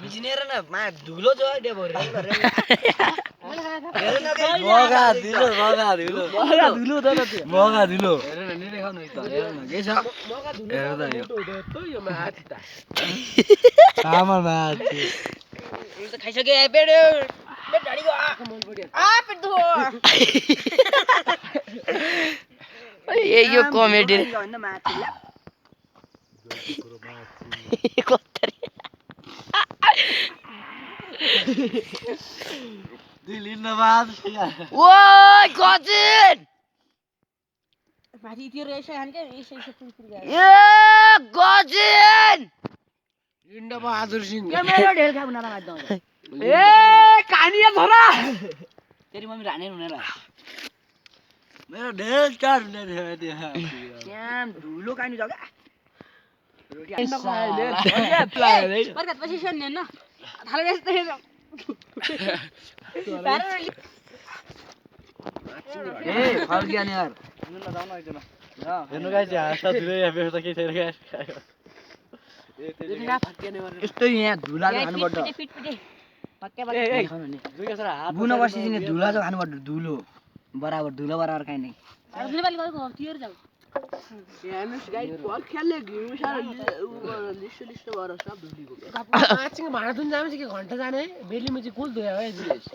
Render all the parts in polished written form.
बिजनेर न मा धुलो जो डे भरे मगा दिलो त त्यो मगा दिलो हेर न निरे खानु त हेर न के छ मगा धुलो हेर त यो माथि त आमा माथि यो त खाइसके पेट पेट ढाडीको मन पड्यो पेट दो यो कमेडी हैन माथि कतरी दिलिन्दाबाद ओइ गजिन माथि त्यो रहेछ अनि के यसो पुरपुर गयो ए गजिन लिन्डा बहादुर सिंह यो मेरो ढेल खा उनारा माथि दौ ए कानिया छोरा तेरी मम्मी राने हुने र मेरो ढेर चार हुने थियो त्यहाँ क्याम धुलो कानी जग्गा बर्खात पछि सोध्ने न थाले यस्तै ए फर्किया नि यार हेर्नु गाइस यहाँ त दिलो यहाँ व्यवस्था के छैन गाइस यस्तो यहाँ धुला चाहिँ खानु पर्छ बुन बसिदिने धुला चाहिँ खानु पर्छ धुलो बराबर काइ नै नेपाली गएको तियर जाऊ हेर्नुस् गाइस फल खेल्ने घिउ सारा लिस्ट भएर सब धुलीको माछिङ भाँडा धुन जामेछ के घन्टा जाने बेलीमा चाहिँ कुल धोया है दिलेश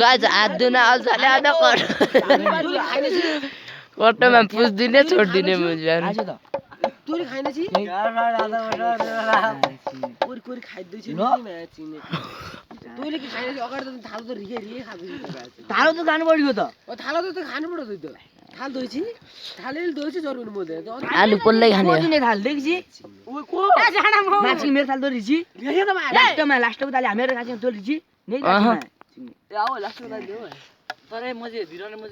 गाइस हात धुन अल्छाले आधा कटोमा पुस्दिने छोड्दिने मुझे तोरी खाइन छि कोरी खाइदै छ नि म्याचिने तोले के खाइन छि अगाडि त थालो त रिगे खादै थालो त खानु पर्यो त थालो त खानु पर्यो त थाल दोइछि थालेले दोइछि जरुरी मोदे आलु पोल्दै खाने दिने थाल देखिछि ओइ को माछी मेरो थाल दोरिछि लास्टको ताले हाम्रो खाछि दोरिछि नै लास्टको ताले देऊ तर म चाहिँ भिरने म